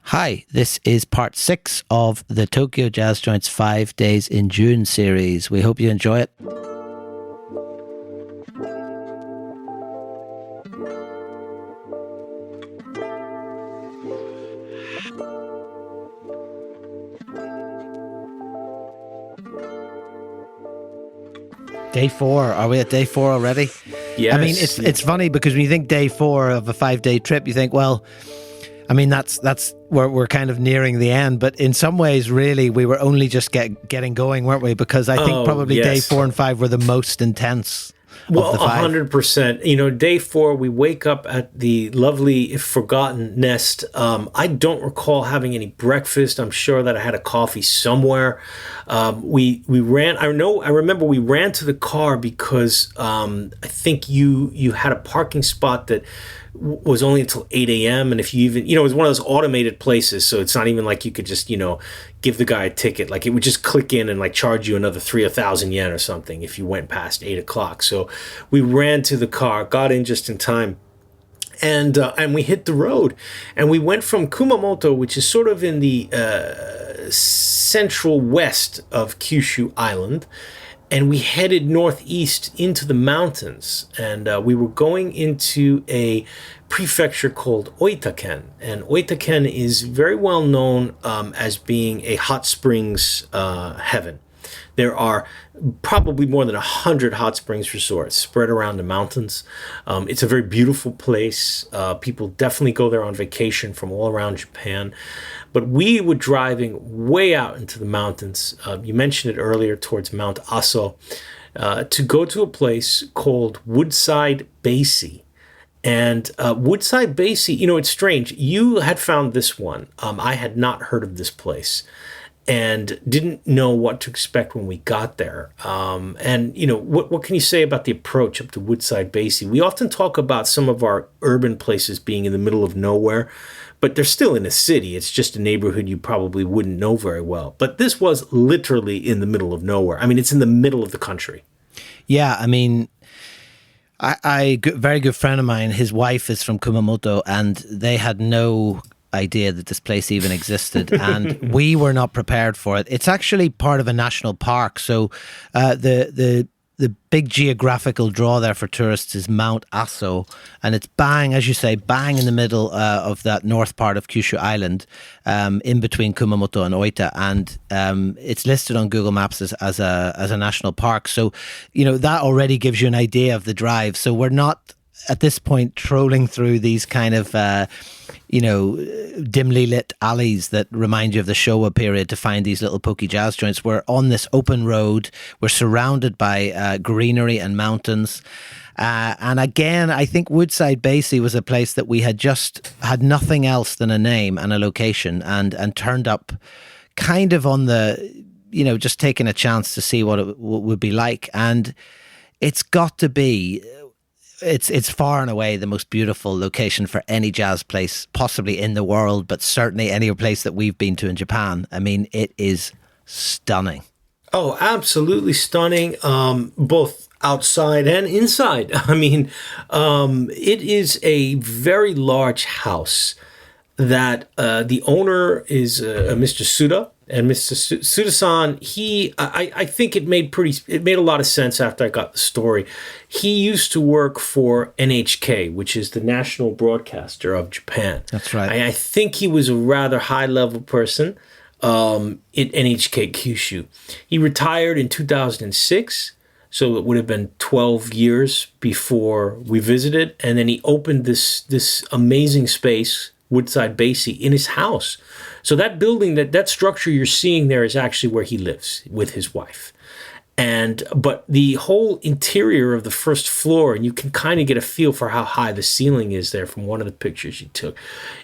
Hi, this is part 6 of the Tokyo Jazz Joints 5 Days in June series. We hope you enjoy it. Day 4. Are we at day 4 already? Yes. I mean, it's funny because when you think day 4 of a 5-day trip, you think, well, I mean, that's we're kind of nearing the end, but in some ways, really, we were only just getting going, weren't we? Because I think probably yes. day 4 and 5 were the most intense. Well, of the 5. 100%. You know, day 4, we wake up at the lovely, if forgotten, nest. I don't recall having any breakfast. I'm sure that I had a coffee somewhere. We ran. I remember we ran to the car because I think you had a parking spot that was only until 8 a.m. And if you even, it was one of those automated places. So it's not even like you could just, give the guy a ticket. Like it would just click in and like charge you another 1,000 yen or something if you went past 8 o'clock. So we ran to the car, got in just in time. And we hit the road. And we went from Kumamoto, which is sort of in the central west of Kyushu Island. And we headed northeast into the mountains, and we were going into a prefecture called Oita-ken. And Oita-ken is very well known as being a hot springs heaven. There are probably more than 100 hot springs resorts spread around the mountains. It's a very beautiful place. People definitely go there on vacation from all around Japan. But we were driving way out into the mountains. You mentioned it earlier, towards Mount Aso, to go to a place called Woodside Basie. And Woodside Basie, it's strange. You had found this one. I had not heard of this place and didn't know what to expect when we got there. What can you say about the approach up to Woodside Basie? We often talk about some of our urban places being in the middle of nowhere, but they're still in a city. It's just a neighborhood you probably wouldn't know very well. But this was literally in the middle of nowhere. I mean, it's in the middle of the country. Yeah, I mean, I very good friend of mine, his wife is from Kumamoto, and they had no idea that this place even existed, and we were not prepared for it. It's actually part of a national park, so the big geographical draw there for tourists is Mount Aso, and it's bang, as you say, bang in the middle of that north part of Kyushu Island, in between Kumamoto and Oita, and it's listed on Google Maps as a national park. So, that already gives you an idea of the drive. So we're not at this point trolling through these kind of dimly lit alleys that remind you of the Showa period to find these little pokey jazz joints. We're on this open road. We're surrounded by greenery and mountains. And again, I think Woodside Basie was a place that we had just had nothing else than a name and a location, and turned up kind of on the, just taking a chance to see what it would be like. And it's got to be... It's far and away the most beautiful location for any jazz place possibly in the world, but certainly any place that we've been to in Japan. I mean, it is stunning. Oh, absolutely stunning, both outside and inside. I mean, it is a very large house that the owner is Mr. Suda. And Mr. Suda-san, I think it made a lot of sense after I got the story. He used to work for NHK, which is the national broadcaster of Japan. That's right. I think he was a rather high-level person at NHK Kyushu. He retired in 2006, so it would have been 12 years before we visited. And then he opened this amazing space, Woodside Basie, in his house. So that building, that structure you're seeing there is actually where he lives with his wife. But the whole interior of the first floor, and you can kind of get a feel for how high the ceiling is there from one of the pictures you took,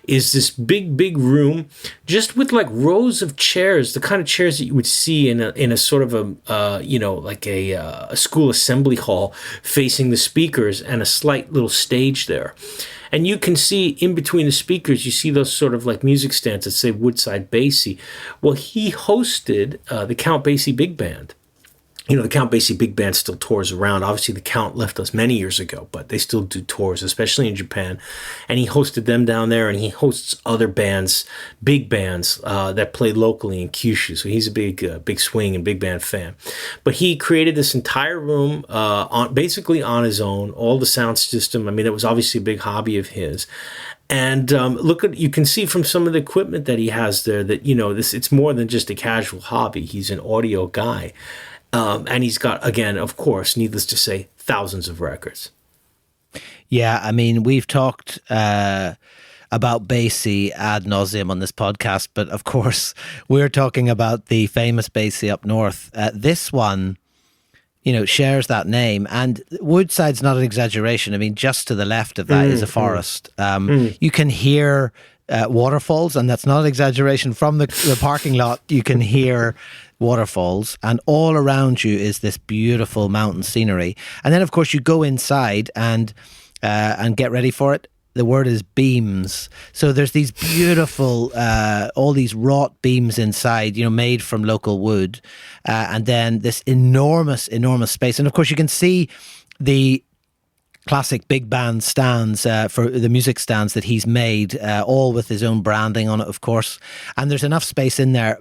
is this big room just with like rows of chairs, the kind of chairs that you would see in a sort of a school assembly hall facing the speakers, and a slight little stage there. And you can see in between the speakers, you see those sort of like music stands that say Woodside Basie. Well, he hosted the Count Basie Big Band. the Count Basie Big Band still tours around. Obviously, the Count left us many years ago, but they still do tours, especially in Japan. And he hosted them down there, and he hosts other bands, big bands that play locally in Kyushu. So he's a big swing and big band fan. But he created this entire room basically on his own, all the sound system. I mean, it was obviously a big hobby of his. And you can see from some of the equipment that he has there that, it's more than just a casual hobby. He's an audio guy. And he's got, again, of course, needless to say, thousands of records. Yeah, I mean, we've talked about Basie ad nauseum on this podcast, but of course, we're talking about the famous Basie up north. This one, shares that name. And Woodside's not an exaggeration. I mean, just to the left of that is a forest. You can hear waterfalls, and that's not an exaggeration. From the parking lot, you can hear waterfalls, and all around you is this beautiful mountain scenery. And then, of course, you go inside and get ready for it. The word is beams. So there's these beautiful, all these wrought beams inside, made from local wood, and then this enormous space. And of course, you can see the classic big band stands for the music stands that he's made, all with his own branding on it, of course. And there's enough space in there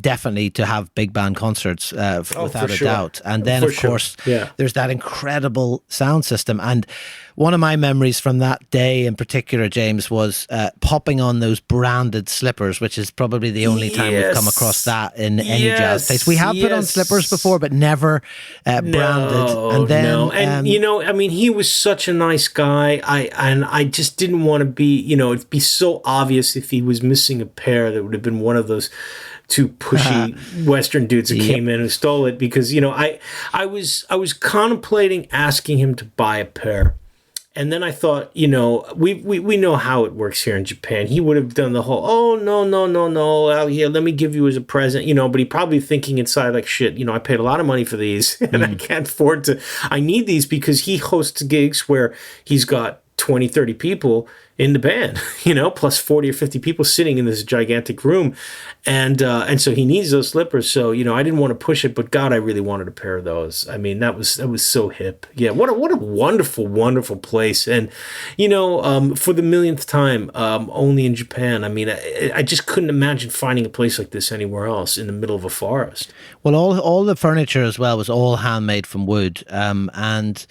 definitely to have big band concerts without a doubt. And then, of course, there's that incredible sound system. And one of my memories from that day in particular, James, was popping on those branded slippers, which is probably the only time we've come across that in any jazz place. We have put on slippers before, but never branded. And then, I mean, he was such a nice guy. I just didn't want to be, it'd be so obvious if he was missing a pair. That would have been one of those two pushy Western dudes that came in and stole it, because I was contemplating asking him to buy a pair, and then I thought, we know how it works here in Japan. He would have done the whole no, yeah, let me give you as a present, but he probably thinking inside like, shit, I paid a lot of money for these and I can't afford to. I need these because he hosts gigs where he's got 20, 30 people in the band, plus 40 or 50 people sitting in this gigantic room. And so he needs those slippers. So, I didn't want to push it, but God, I really wanted a pair of those. I mean, that was so hip. Yeah. What a wonderful, wonderful place. And, for the millionth time, only in Japan. I mean, I just couldn't imagine finding a place like this anywhere else in the middle of a forest. Well, all the furniture as well was all handmade from wood. And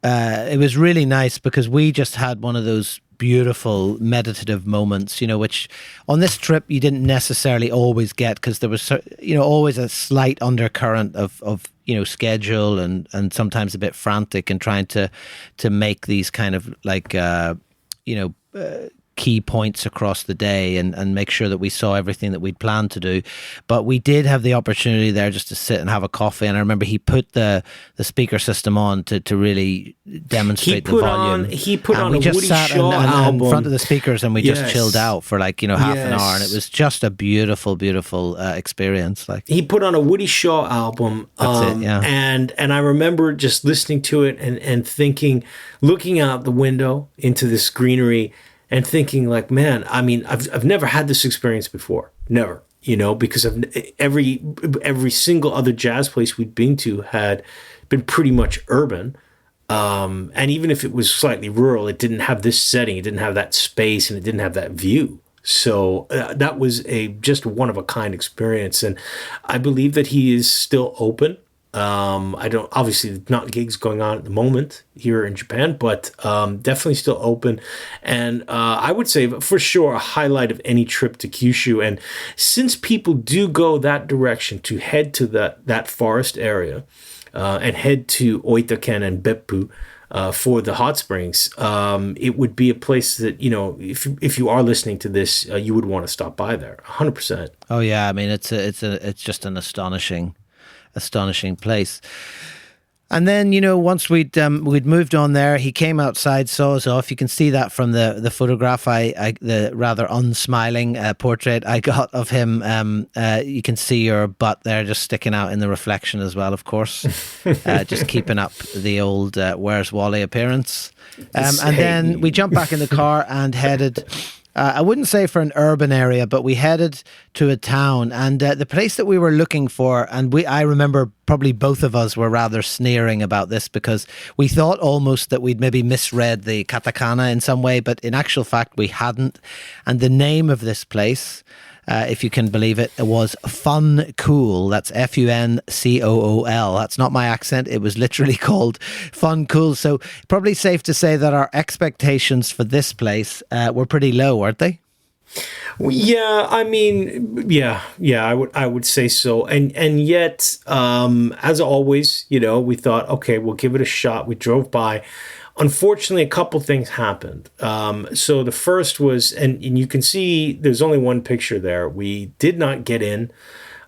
it was really nice because we just had one of those beautiful meditative moments, which on this trip you didn't necessarily always get, because there was, always a slight undercurrent of schedule and sometimes a bit frantic and trying to make these kind of like, key points across the day and make sure that we saw everything that we'd planned to do. But we did have the opportunity there just to sit and have a coffee. And I remember he put the speaker system on to really demonstrate the volume. He put on a Woody Shaw album in front of the speakers, and we just chilled out for half an hour. And it was just a beautiful, beautiful experience. Like, he put on a Woody Shaw album. And I remember just listening to it and thinking, looking out the window into this greenery, and thinking like, man, I mean, I've never had this experience before. Never, because every single other jazz place we'd been to had been pretty much urban. And even if it was slightly rural, it didn't have this setting. It didn't have that space, and it didn't have that view. So that was just one of a kind experience. And I believe that he is still open. Obviously not gigs going on at the moment here in Japan, but definitely still open. And I would say for sure a highlight of any trip to Kyushu. And since people do go that direction to head to that forest area and head to Oita-ken and Beppu for the hot springs, it would be a place that, if you are listening to this, you would want to stop by there 100%. Oh yeah. I mean, it's just an astonishing place. And then, once we'd moved on there, he came outside, saw us off. You can see that from the photograph, the rather unsmiling portrait I got of him. You can see your butt there just sticking out in the reflection as well, of course. Just keeping up the old Where's Wally appearance. And then we jumped back in the car and headed... I wouldn't say for an urban area, but we headed to a town, and the place that we were looking for, and I remember probably both of us were rather sneering about this because we thought almost that we'd maybe misread the katakana in some way, but in actual fact we hadn't. And the name of this place, if you can believe it, was Fun Cool. That's Funcool. That's not my accent. It was literally called Fun Cool. So probably safe to say that our expectations for this place were pretty low, weren't they? Yeah, I mean, yeah, I would say so. And yet, as always, we thought, okay, we'll give it a shot. We drove by. Unfortunately, a couple things happened. So the first was, and you can see there's only one picture there. We did not get in.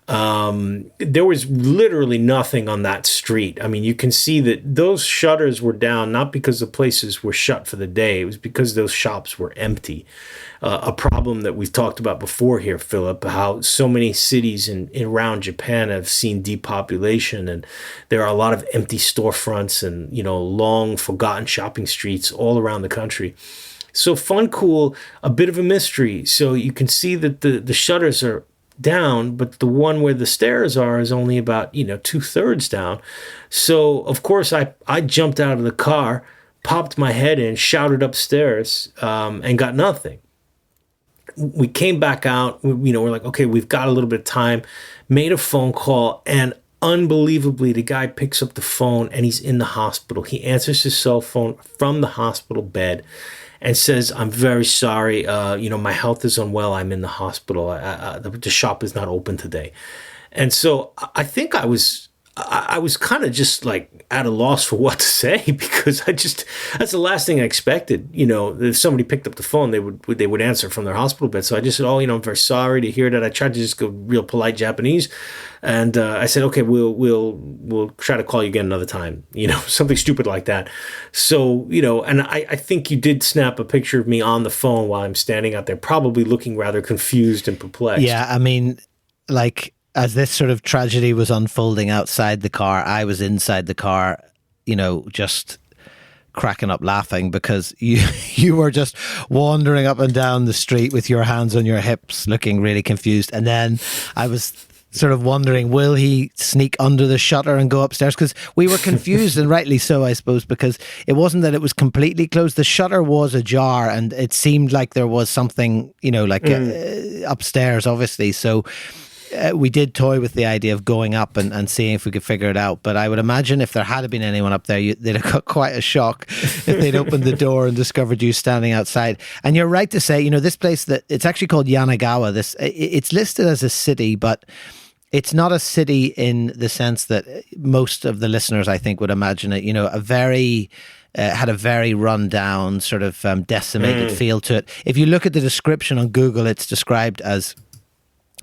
There was literally nothing on that street. I mean, you can see that those shutters were down, not because the places were shut for the day. It was because those shops were empty. A problem that we've talked about before here, Philip, how so many cities around Japan have seen depopulation, and there are a lot of empty storefronts and, long forgotten shopping streets all around the country. So Fun Cool, a bit of a mystery. So you can see that the shutters are down, but the one where the stairs are is only about 2/3 down. So of course I jumped out of the car, popped my head in, shouted upstairs, and got nothing. We came back out. We're like, okay, we've got a little bit of time. Made a phone call, and unbelievably, the guy picks up the phone and he's in the hospital. He answers his cell phone from the hospital bed and says, "I'm very sorry. My health is unwell. I'm in the hospital. The shop is not open today." And so I think I was kind of just like at a loss for what to say, because that's the last thing I expected. If somebody picked up the phone, they would answer from their hospital bed. So I just said, "Oh, I'm very sorry to hear that." I tried to just go real polite Japanese, and I said, "Okay, we'll try to call you again another time." Something stupid like that. So and I think you did snap a picture of me on the phone while I'm standing out there, probably looking rather confused and perplexed. Yeah, I mean, like, as this sort of tragedy was unfolding outside the car, I was inside the car, just cracking up laughing, because you were just wandering up and down the street with your hands on your hips, looking really confused. And then I was sort of wondering, will he sneak under the shutter and go upstairs? Because we were confused, and rightly so, I suppose, because it wasn't that it was completely closed. The shutter was ajar, and it seemed like there was something, upstairs, obviously. So we did toy with the idea of going up and seeing if we could figure it out. But I would imagine if there had been anyone up there, they'd have got quite a shock if they'd opened the door and discovered you standing outside. And you're right to say, this place, that it's actually called Yanagawa. It's listed as a city, but it's not a city in the sense that most of the listeners, I think, would imagine it. Had a very run-down, sort of decimated feel to it. If you look at the description on Google, it's described as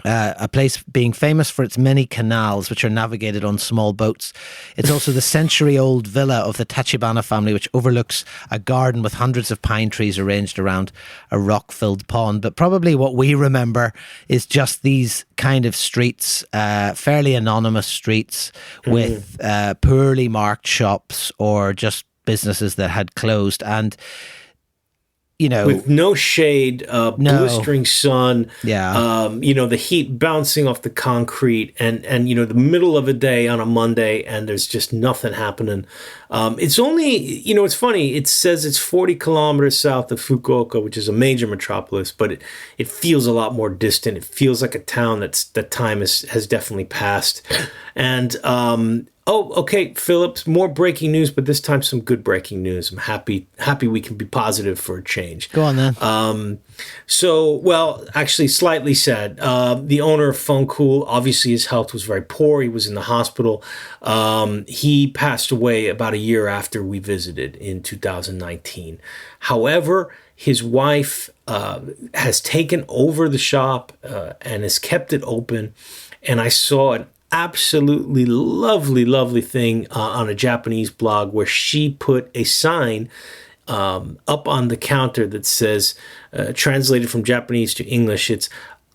a place being famous for its many canals, which are navigated on small boats. It's also the century-old villa of the Tachibana family, which overlooks a garden with hundreds of pine trees arranged around a rock-filled pond. But probably what we remember is just these kind of streets, fairly anonymous streets with poorly marked shops or just businesses that had closed. And with no shade, blistering sun, the heat bouncing off the concrete, and the middle of a day on a Monday, and there's just nothing happening. It's only, it's funny, it says it's 40 kilometers south of Fukuoka, which is a major metropolis, but it feels a lot more distant. It feels like a town that time has definitely passed. And oh, okay, Phillips, more breaking news, but this time some good breaking news. I'm happy we can be positive for a change. Go on then. Actually slightly sad. The owner of Fun Cool, obviously his health was very poor. He was in the hospital. He passed away about a year after we visited in 2019. However, his wife has taken over the shop and has kept it open. And I saw an absolutely lovely thing on a Japanese blog where she put a sign up on the counter that says, translated from Japanese to English, it's,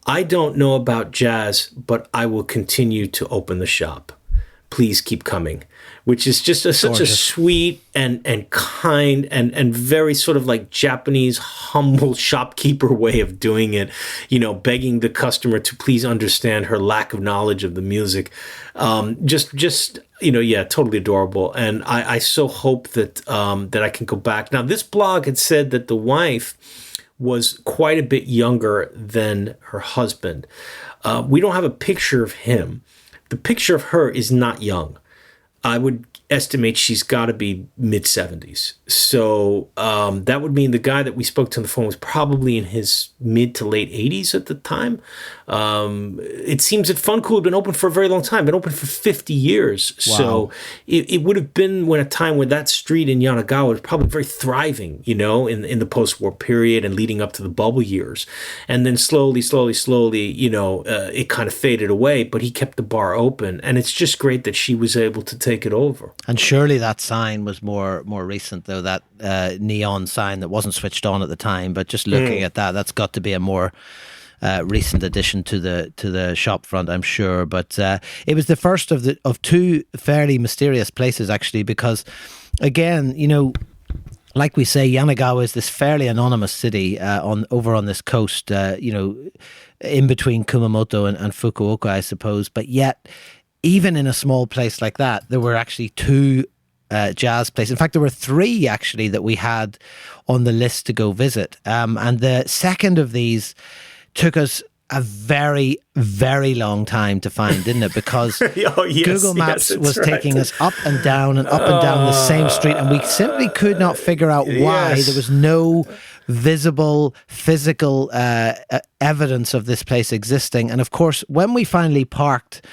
"I don't know about jazz, but I will continue to open the shop. please keep coming, which is just such a sweet and kind and very sort of like Japanese humble shopkeeper way of doing it, begging the customer to please understand her lack of knowledge of the music. Totally adorable. And I so hope that that I can go back. Now, this blog had said that the wife was quite a bit younger than her husband. We don't have a picture of him. The picture of her is not young. I would estimate she's got to be mid-70s. So that would mean the guy that we spoke to on the phone was probably in his mid to late 80s at the time. It seems that Funcool had been open for a very long time, been open for 50 years. Wow. So it would have been when a time when that street in Yanagawa was probably very thriving, in the post-war period and leading up to the bubble years. And then slowly, it kind of faded away, but he kept the bar open. And it's just great that she was able to take it over. And surely that sign was more recent, though, that neon sign that wasn't switched on at the time. But just looking at that's got to be a more recent addition to the shop front, I'm sure. But it was the first of two fairly mysterious places, actually, because again, like we say, Yanagawa is this fairly anonymous city over on this coast, in between Kumamoto and Fukuoka, I suppose. But yet, even in a small place like that, there were actually two jazz places. In fact, there were three actually that we had on the list to go visit. And the second of these took us a very, very long time to find, didn't it? Because Google Maps was taking us up and down the same street, and we simply could not figure out why there was no visible physical evidence of this place existing. And of course, when we finally parked,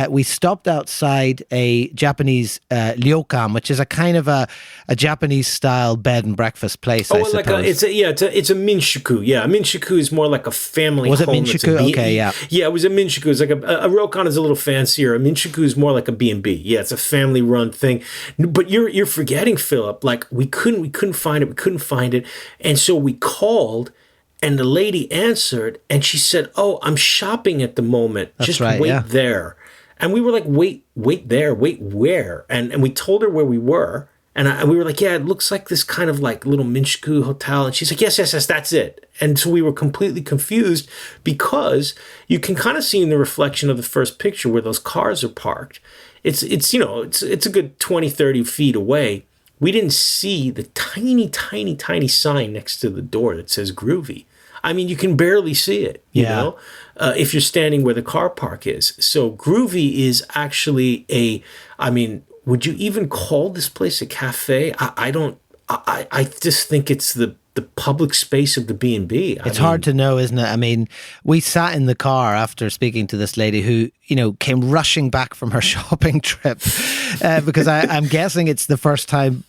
we stopped outside a Japanese ryokan, which is a kind of a Japanese style bed and breakfast place. I suppose. It's a minshuku. Yeah, a minshuku is more like a family. Was home. It minshuku? Okay, yeah. Yeah, it was a minshuku. It's like a ryokan is a little fancier. A minshuku is more like a B&B. Yeah, it's a family run thing. But you're forgetting, Philip. Like we couldn't find it, and so we called. And the lady answered, and she said, "Oh, I'm shopping at the moment. Just wait there." And we were like, "Wait there? Wait where?" And we told her where we were, and we were like, "Yeah, it looks like this kind of like little Minshuku hotel." And she's like, "Yes, that's it." And so we were completely confused because you can kind of see in the reflection of the first picture where those cars are parked. It's a good 20, 30 feet away. We didn't see the tiny, tiny, tiny sign next to the door that says Groovy. I mean, you can barely see it, you know, if you're standing where the car park is. So Groovy is actually would you even call this place a cafe? I just think it's the public space of the B&B. It's hard to know, isn't it? I mean, we sat in the car after speaking to this lady who, came rushing back from her shopping trip because I'm guessing it's the first time,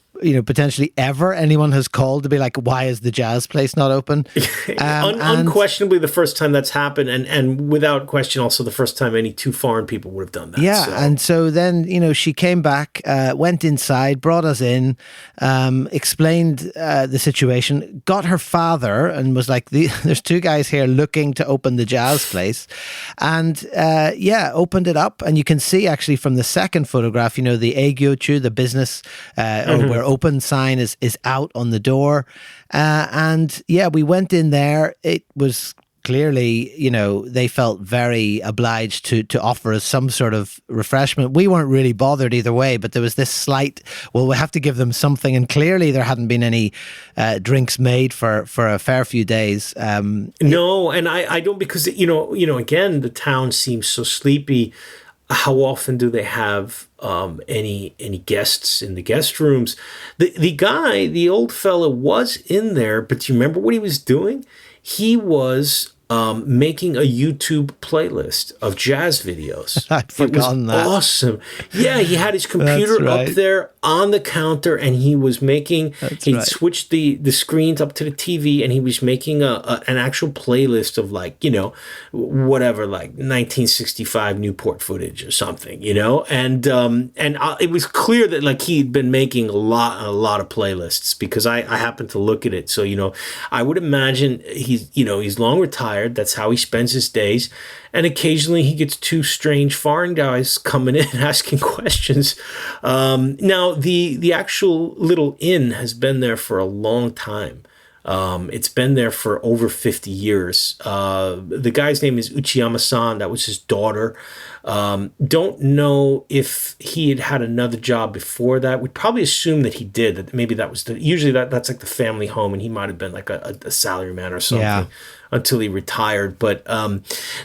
potentially ever anyone has called to be like, why is the jazz place not open? Unquestionably the first time that's happened, and without question also the first time any two foreign people would have done that. Yeah, and so then, she came back, went inside, brought us in, explained the situation, got her father and was like, there's two guys here looking to open the jazz place, and opened it up. And you can see actually from the second photograph, the Eigyochu, the business where open sign is out on the door. We went in there. It was clearly, they felt very obliged to offer us some sort of refreshment. We weren't really bothered either way, but there was this slight, we have to give them something. And clearly there hadn't been any drinks made for a fair few days. No, and I don't, because, again, the town seems so sleepy. How often do they have any guests in the guest rooms? The guy, the old fella, was in there, but do you remember what he was doing? He was making a YouTube playlist of jazz videos. I'd forgotten that. Awesome. Yeah, he had his computer up there on the counter, and he was making. Switched the screens up to the TV, and he was making an actual playlist of whatever, like 1965 Newport footage or something, And it was clear that he'd been making a lot of playlists, because I happened to look at it. So I would imagine he's long retired. retired. That's how he spends his days. And occasionally he gets two strange foreign guys coming in asking questions. Now, the actual little inn has been there for a long time. It's been there for over 50 years. The guy's name is Uchiyama-san. That was his daughter. Don't know if he had another job before that. We'd probably assume that he did, that maybe that was usually that's like the family home, and he might have been like a salaryman or something until he retired. But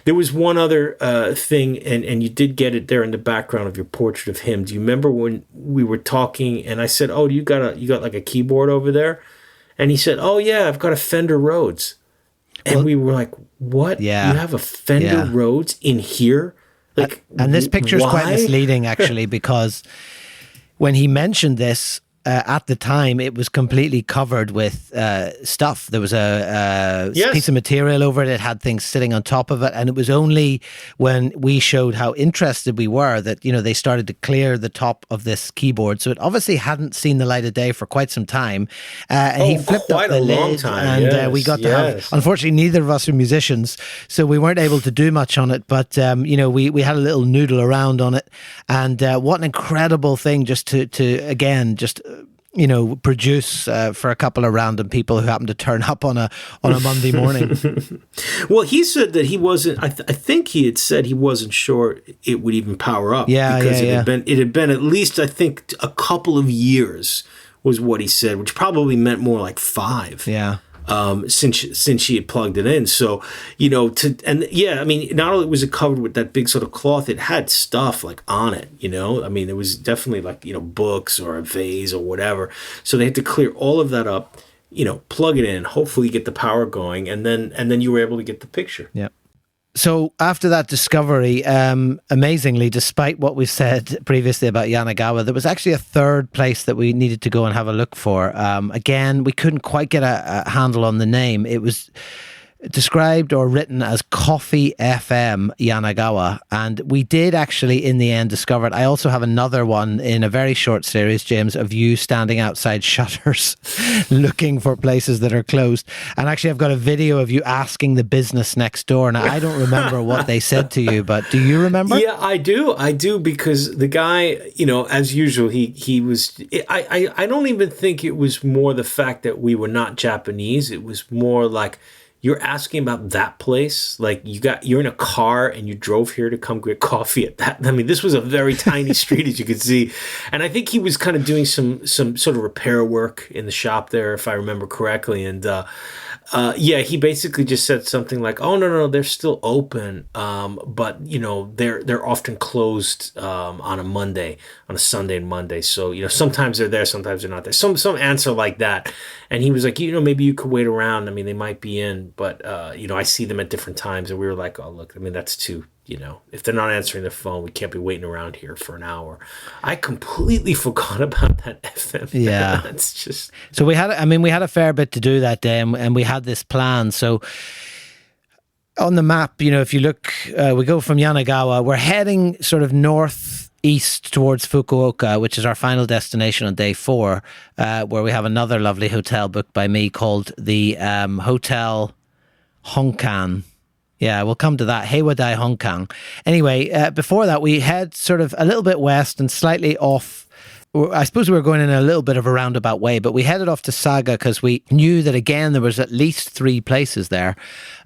there was one other thing, and you did get it there in the background of your portrait of him. Do you remember when we were talking and I said, "Oh, you got like a keyboard over there?" And he said, "Oh yeah, I've got a Fender Rhodes." And we were like, "What? Yeah. You have a Fender Rhodes in here?" Like, and this picture is quite why? misleading, actually, because when he mentioned this at the time, it was completely covered with stuff. There was a piece of material over it. It had things sitting on top of it. And it was only when we showed how interested we were that, they started to clear the top of this keyboard. So it obviously hadn't seen the light of day for quite some time. And he flipped up the lid. Long time. And we got to have, unfortunately, neither of us are musicians, so we weren't able to do much on it. But, we had a little noodle around on it. And what an incredible thing just to again, just produce for a couple of random people who happen to turn up on a Monday morning. Well, he said that he wasn't. I think he had said he wasn't sure it would even power up. Because it had been at least, I think, a couple of years was what he said, which probably meant more like 5. Yeah. Since she had plugged it in. So, not only was it covered with that big sort of cloth, it had stuff like on it, there was definitely like, books or a vase or whatever. So they had to clear all of that up, plug it in, hopefully get the power going. And then you were able to get the picture. Yeah. So after that discovery, amazingly, despite what we said previously about Yanagawa, there was actually a third place that we needed to go and have a look for. Again, we couldn't quite get a handle on the name. It was described or written as Coffee FM Yanagawa, and we did actually in the end discover it. I also have another one in a very short series, James, of you standing outside shutters looking for places that are closed. And actually I've got a video of you asking the business next door. Now I don't remember what they said to you, but do you remember? Yeah, I do, because the guy, as usual, he was, I don't even think it was more the fact that we were not Japanese. It was more like, you're asking about that place, like you're in a car and you drove here to come get coffee at that. I mean, this was a very tiny street, as you could see. And I think he was kind of doing some sort of repair work in the shop there, if I remember correctly. And he basically just said something like, "Oh no, they're still open, but they're often closed on a Sunday and Monday. So sometimes they're there, sometimes they're not there." Some answer like that. And he was like, "Maybe you could wait around. I mean, they might be in, but I see them at different times." And we were like, "Oh look, I mean that's too." If they're not answering their phone, we can't be waiting around here for an hour. I completely forgot about that FM. Yeah. It's just... So we had a fair bit to do that day, and we had this plan. So on the map, if you look, we go from Yanagawa, we're heading sort of northeast towards Fukuoka, which is our final destination on day 4, where we have another lovely hotel booked by me called the Hotel Honkan. Yeah, we'll come to that. Heiwadai Hongkong. Anyway, before that, we head sort of a little bit west and slightly off. I suppose we were going in a little bit of a roundabout way, but we headed off to Saga because we knew that, again, there was at least 3 places there.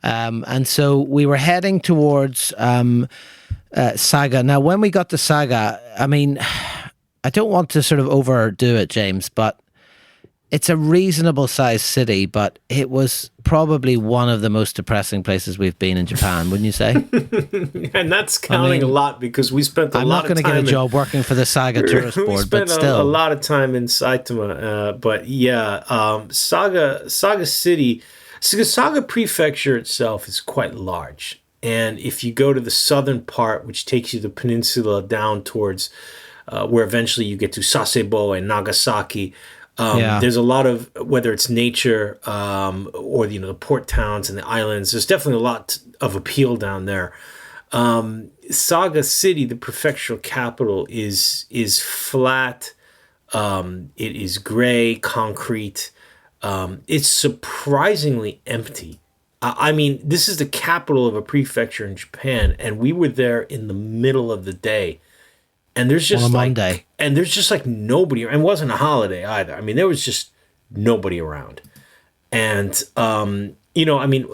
And so we were heading towards Saga. Now, when we got to Saga, I mean, I don't want to sort of overdo it, James, but it's a reasonable sized city, but it was probably one of the most depressing places we've been in Japan, wouldn't you say? And that's counting a lot, because we spent a lot of time... I'm not going to get a job working for the Saga Tourist Board, but still. A lot of time in Saitama. But yeah, Saga City... Saga Prefecture itself is quite large. And if you go to the southern part, which takes you the peninsula down towards where eventually you get to Sasebo and Nagasaki... There's a lot of, whether it's nature or the port towns and the islands, there's definitely a lot of appeal down there. Saga City, the prefectural capital, is flat. It is gray concrete. It's surprisingly empty. I mean, this is the capital of a prefecture in Japan, and we were there in the middle of the day, and On a Monday. there's just like nobody, and it wasn't a holiday either. I mean, there was just nobody around. And I mean,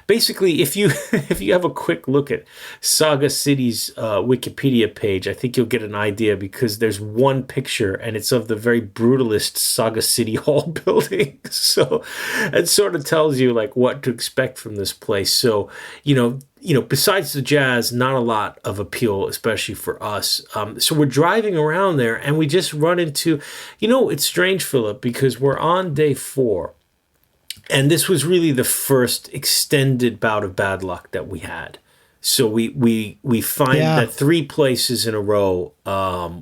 basically, if you if you have a quick look at Saga City's Wikipedia page, I think you'll get an idea, because there's one picture and it's of the very brutalist Saga City Hall building. So it sort of tells you like what to expect from this place. So besides the jazz, not a lot of appeal, especially for us. So we're driving around there and we just run into, it's strange, Philip, because we're on day 4. And this was really the first extended bout of bad luck that we had. So we find that 3 places in a row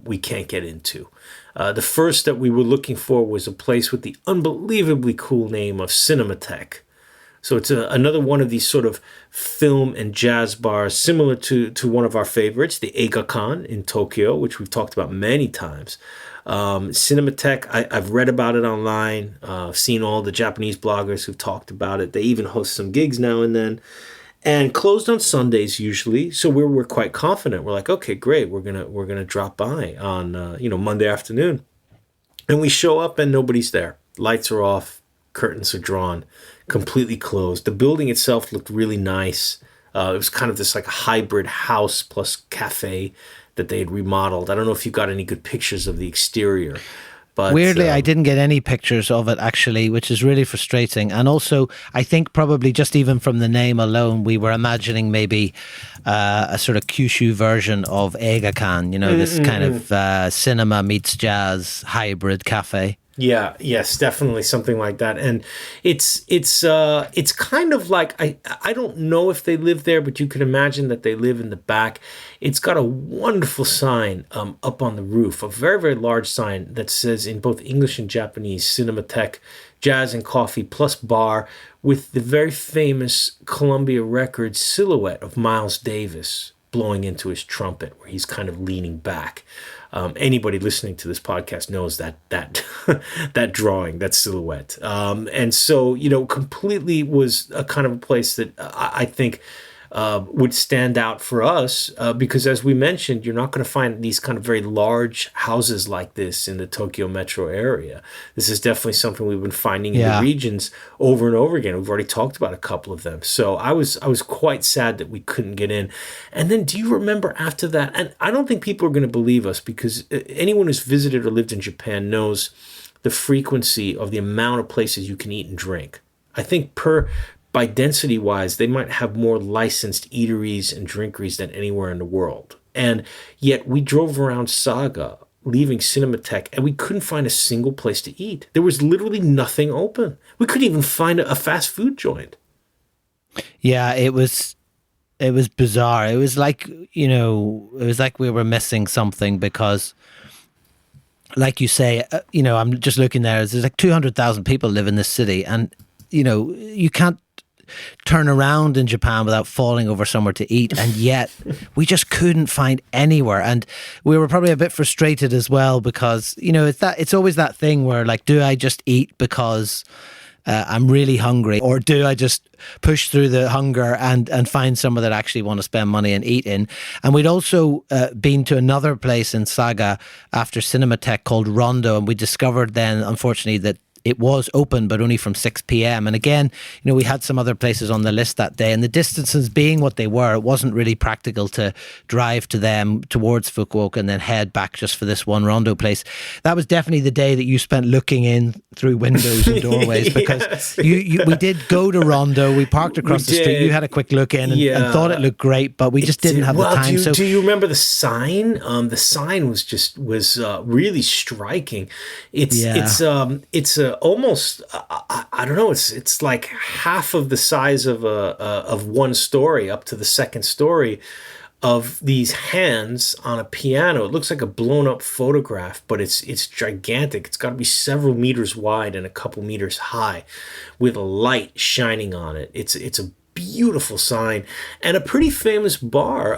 we can't get into. The first that we were looking for was a place with the unbelievably cool name of Cinematheque. So it's another one of these sort of film and jazz bars, similar to one of our favorites, the Eigakan in Tokyo, which we've talked about many times. Cinematheque, I've read about it online, seen all the Japanese bloggers who've talked about it. They even host some gigs now and then, and closed on Sundays usually. So we're quite confident. We're like, okay, great. We're gonna drop by on Monday afternoon, and we show up and nobody's there. Lights are off, curtains are drawn, completely closed. The building itself looked really nice. It was kind of this like hybrid house plus cafe that they had remodeled. I don't know if you got any good pictures of the exterior, but weirdly, I didn't get any pictures of it actually, which is really frustrating. And also, I think probably just even from the name alone, we were imagining maybe a sort of Kyushu version of Eigakan, this kind of cinema meets jazz hybrid cafe. Yeah, yes, definitely something like that. And it's kind of like, I don't know if they live there, but you can imagine that they live in the back. It's got a wonderful sign up on the roof, a very, very large sign that says in both English and Japanese, Cinematheque, Jazz and Coffee plus Bar, with the very famous Columbia Records silhouette of Miles Davis blowing into his trumpet, where he's kind of leaning back. Anybody listening to this podcast knows that that drawing, that silhouette. And so, completely was a kind of a place that I think would stand out for us because, as we mentioned, you're not going to find these kind of very large houses like this in the Tokyo metro area. This is definitely something we've been finding in the regions over and over again. We've already talked about a couple of them. So I was quite sad that we couldn't get in. And then do you remember after that, and I don't think people are going to believe us, because anyone who's visited or lived in Japan knows the frequency of the amount of places you can eat and drink. I think by density wise, they might have more licensed eateries and drinkeries than anywhere in the world. And yet we drove around Saga, leaving Cinematheque, and we couldn't find a single place to eat. There was literally nothing open. We couldn't even find a fast food joint. Yeah, it was bizarre. It was like, we were missing something, because like you say, I'm just looking there, there's like 200,000 people live in this city, and you can't turn around in Japan without falling over somewhere to eat, and yet we just couldn't find anywhere. And we were probably a bit frustrated as well, because it's always that thing where, like, do I just eat because I'm really hungry, or do I just push through the hunger and find somewhere that I actually want to spend money and eat in? And we'd also been to another place in Saga after Cinematheque called Rondo, and we discovered then, unfortunately, that it was open, but only from 6 p.m. And again, we had some other places on the list that day, and the distances being what they were, it wasn't really practical to drive to them towards Fukuoka and then head back just for this one Rondo place. That was definitely the day that you spent looking in through windows and doorways, because we did go to Rondo. We parked across the street. You had a quick look in and thought it looked great, but we just didn't have the time. Do you remember the sign? The sign was really striking. It's almost, I don't know, it's like half of the size of one story up to the second story, of these hands on a piano. It looks like a blown up photograph, but it's gigantic. It's got to be several meters wide and a couple meters high, with a light shining on it. It's a beautiful sign, and a pretty famous bar.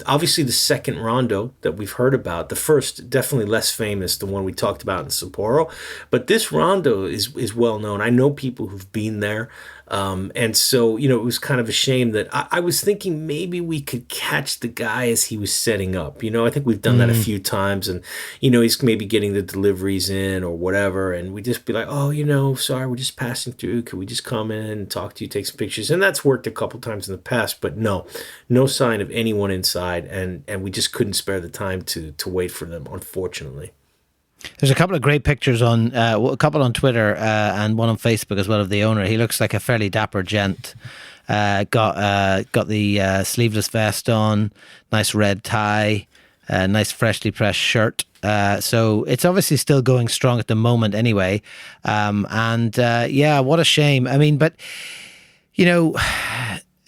Obviously the second Rondo that we've heard about. The first, definitely less famous, the one we talked about in Sapporo. But this Rondo is well known. I know people who've been there. And so, it was kind of a shame that I was thinking maybe we could catch the guy as he was setting up. I think we've done that a few times, and, he's maybe getting the deliveries in or whatever. And we just be like, oh, sorry, we're just passing through. Could we just come in and talk to you, take some pictures? And that's worked a couple times in the past, but no sign of anyone inside. And we just couldn't spare the time to wait for them, unfortunately. There's a couple of great pictures on a couple on Twitter and one on Facebook as well of the owner. He looks like a fairly dapper gent. Got the sleeveless vest on, nice red tie, nice freshly pressed shirt. So it's obviously still going strong at the moment anyway. What a shame. I mean, but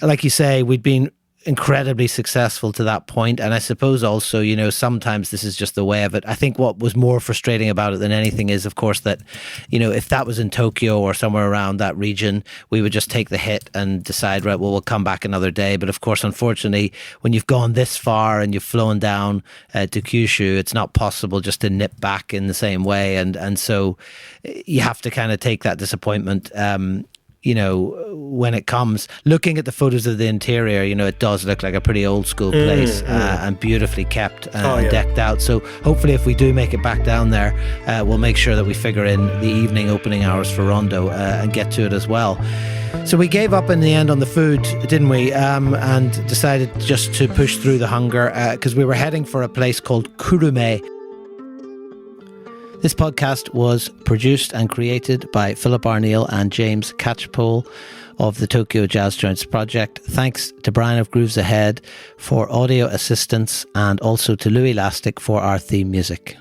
like you say, we'd been incredibly successful to that point, and I suppose also sometimes this is just the way of it. I think what was more frustrating about it than anything is, of course, that if that was in Tokyo or somewhere around that region, we would just take the hit and decide, right, well, we'll come back another day. But of course, unfortunately, when you've gone this far and you've flown down to Kyushu, it's not possible just to nip back in the same way, and so you have to kind of take that disappointment when it comes. Looking at the photos of the interior, it does look like a pretty old school place and beautifully kept and decked out. So hopefully if we do make it back down there, we'll make sure that we figure in the evening opening hours for Rondo and get to it as well. So we gave up in the end on the food, didn't we? And decided just to push through the hunger because we were heading for a place called Kurume. This podcast was produced and created by Philip Arneal and James Catchpole of the Tokyo Jazz Joints Project. Thanks to Brian of Grooves Ahead for audio assistance, and also to Louie Lastic for our theme music.